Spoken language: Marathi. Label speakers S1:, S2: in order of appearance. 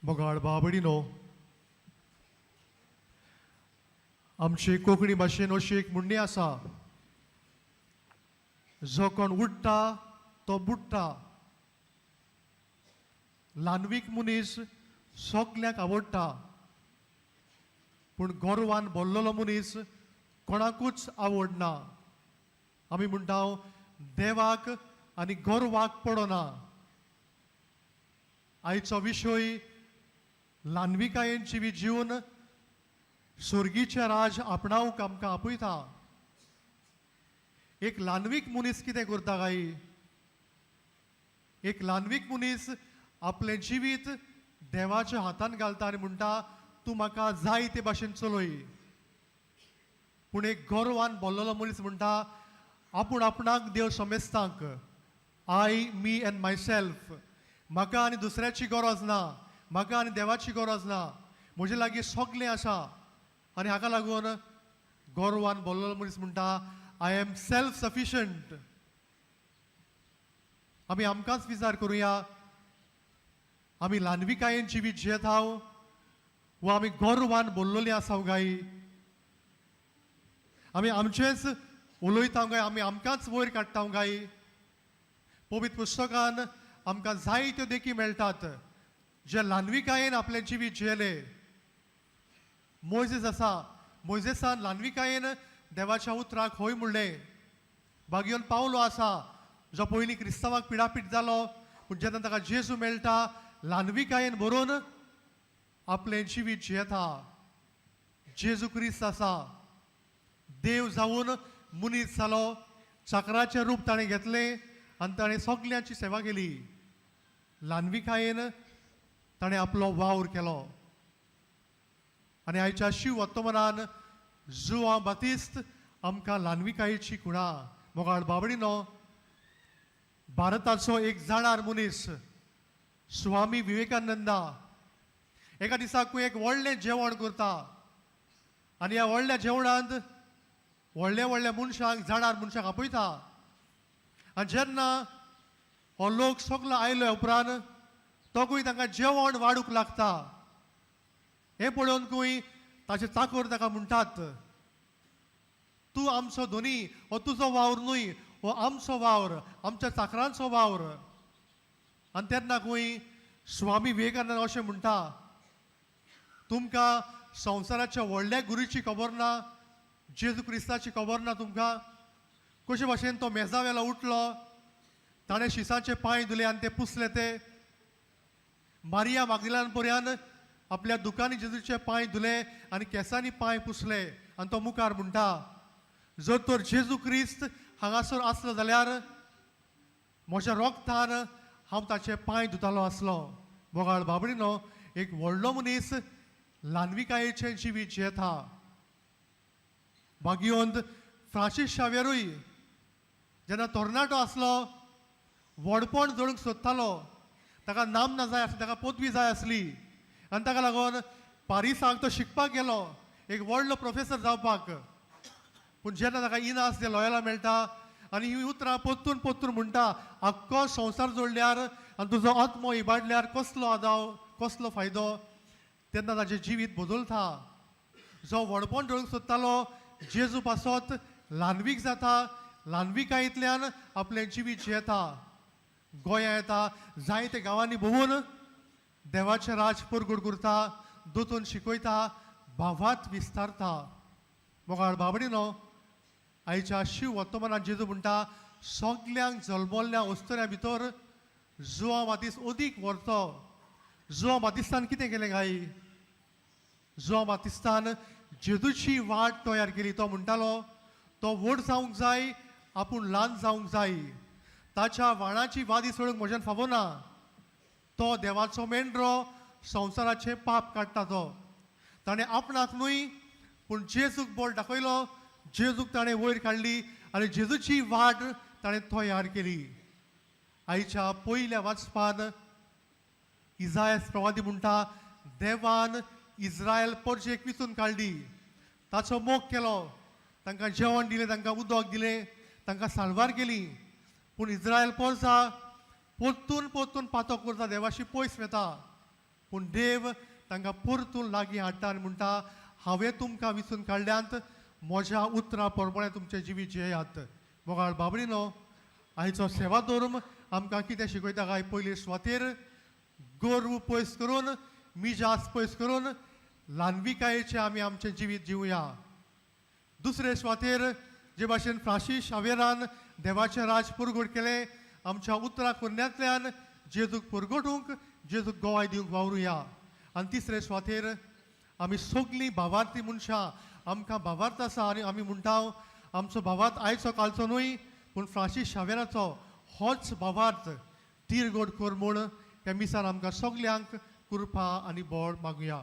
S1: मोगाळ बाबडीनो आमची कोंकणी भाशेन अशी एक म्हणणी आसा, जो कोण उठटा तो बुडटा. ल्हानवीक मनीस सगल्यांक आवडटा, पूण गोरवान भरलेलो मनीस कोणाकूच आवडना. आमी म्हणटा देवाक आनी गोरवाक पडना. आयचो विशय ल्हानविकायेन जिवी जीवन सुर्गीचे राज आपणावंक आमकां आपयता. एक ल्हानवीक मनीस कितें करता काय? एक ल्हानवीक मनीस आपलें जिवीत देवाच्या हातान घालता आनी म्हणटा तूं म्हाका जाय ते भाशेन चलय. पूण एक गोरवान भरलेलो मनीस म्हणटा आपूण आपणाक देव समेस्तांक, I me and myself. म्हाका आनी दुसऱ्याची गरज ना, म्हाका आनी देवाची गरज ना, म्हजे लागीं सगलें आसा. आनी हाका लागून गोरवान भरलेलो मनीस म्हणटा आय एम सेल्फ सफिशंट. आमी आमकांच विचार करुया, आमी ल्हानविकायेन जिवीत जियेत आहांव वा आमी गोरवान भरलेलीं आसाव काय? आमी आमचेच उलयता काय? आमी आमकांच वयर काडटा काय? पवित्र पुस्तकान आमकां जायत्यो देखी मेळटात जे ल्हानविकायेन आपलें जिवीत जियेले. मोइसेस आसा, मोइसेसान ल्हानविकायेन देवाच्या उतराक होय म्हणलें. भाग्योन पावलो आसा, जो पयलीं क्रिस्तांवाक पिडापीट जालो, पूण जेन्ना ताका जेजू मेळटा ल्हानविकायेन भरून आपलें जिवीत जियेता. जेजू क्रिस्त आसा, देव जावन मनीस जालो, चाकराचें रूप ताणें घेतलें आनी ताणें सगल्यांची सेवा केली. ल्हानविकायेन ताणें आपलो वावर केलो. आनी आयच्या शिव वर्तमानान जुआंव बातिस्त आमकां ल्हानविकायेची खुणा. मोगाळ बाबडीनो, भारताचो एक जाणार मनीस स्वामी विवेकानंदा एका दिसाक एक व्हडलें जेवण करता आनी ह्या व्हडल्या जेवणांत व्हडल्या व्हडल्या मनशांक, जाणार मनशांक आपयता. आनी जेन्ना हो लोक सगलो आयल्या उपरांत तोकूय तांकां जेवण वाडूंक लागता. हें पळोवनकूय ताचे चाकर ताका म्हणटात तूं आमचो धनी, हो तुजो वावर न्हय, हो आमचो वावर, आमच्या चाकरांचो वावर. आनी तेन्नाकूय स्वामी विवेकानंद अशें म्हणटा तुमकां संवसाराच्या व्हडल्या गुरूची खबर ना, जेजू क्रिस्ताची खबर ना तुमकां. कशे भाशेन तो मेजा वेलो उठलो, ताणें शिसाचे पांय धुले आनी ते पुसले. ते मारिया मागदलेन पर्यान आपल्या दुकानी जेजूचे पांय धुले आनी केंसांनी पांय पुसले. आनी तो मुखार म्हणटा जर तर जेजू क्रिस्त हांगासर आसलो जाल्यार म्हज्या रोगतान हांव ताचे पांय धुतालो आसलो. मोगाळ बाबडीनो, एक व्हडलो मनीस ल्हानविकायेचें जिवीत जियेता. भाग्योंत फ्रांसीस शावेरूय जेन्ना तरणाटो आसलो, व्हडपण जळूंक सोदतालो, ताका नामना जाय आसली, ताका पदवी जाय आसली. आनी ताका लागून पारिसाक तो शिकपाक गेलो, एक व्हडलो प्रोफेसर जावपाक. पूण जेन्ना ताका इनास जे लॉयला मेळटा आनी ही उतरां पोत्तून पोत्तून म्हणटा आख्खो संवसार जोडल्यार आनी तुजो आत्मो इबाडल्यार कसलो आदाव, कसलो फायदो, तेन्ना ताचें जिवीत बदलता. जो व्हडपण जळूंक सोदतालो जेजू पासत ल्हानवीक जाता, ल्हानविकायेंतल्यान आपलें जिवीत जियेता. गोंया येता, जायते गांवांनी भोंवून देवाचें राज परगट करता, दोतोन शिकयता, भावात विस्तारता. मोगाळ बाबडीनो, आयच्या शिव वर्तमानात जेजू म्हणटा सगल्यांक जल्मल्ल्या अस्तऱ्या भितर जुआंव बातिस्त अदीक व्हरतो. जुआंव बातिस्तान कितें केलें काय? जुआंव बातिस्तान जेजूची वाट तयार केली. तो म्हणटालो तो व्हड जावंक जाय, आपूण ल्हान जावंक जाय. ताच्या वाणाची वादी सोडूंक म्हज्यान फावना. तो देवाचो मेंढरो, संवसाराचें पाप काडटा. तो ताणें आपणाक न्हय पूण जेजूक बोल दाखयलो, जेजूक ताणें वयर काडली आनी जेजूची वाट ताणें तयार केली. आयच्या पयल्या वाचपान इसायास प्रवादी म्हणटा देवान इस्रायल परजेक विचून काडली, ताचो मोग केलो, तांकां जेवण दिलें, तांकां उदक दिलें, तांकां साळवार केली. पूण इस्रायल परजा पोत्तून पोत्तून पातो करता, देवाशी पयस वेता. पूण देव तांकां परतून लागीं हाडटा आनी म्हणटा हांवें तुमकां विसरून काडल्यांत म्हज्या उतरां परमळे तुमचें जिवीत जियेयात. मोगाळ बाबडीनो, आयचो सेवा धर्म आमकां कितें शिकयता काय पयली सुवातेर गर्व पयस करून मिजास पयस करून ल्हानविकायेचें आमी आमचें जिवीत जिवया. दुसरे सुवातेर जे भाशेन फ्रांसीस शावेरान देवाचें राज परगट केलें आमच्या उतरां कोन्यांतल्यान जेजूक परगटूंक जेजूक गोवाय दिवंक वावरुया. आनी तिसरे सुवातेर आमी सगळीं भावार्थी मनशां आमकां भावार्थ आसा आनी आमी म्हणटा आमचो भावार्थ आयचो कालचो न्हय पूण फ्रांसीस शावेराचो होच भावार्थ तिरगोड कर म्हूण त्या मिसार आमकां सगल्यांक कृपा आनी बळ मागुया.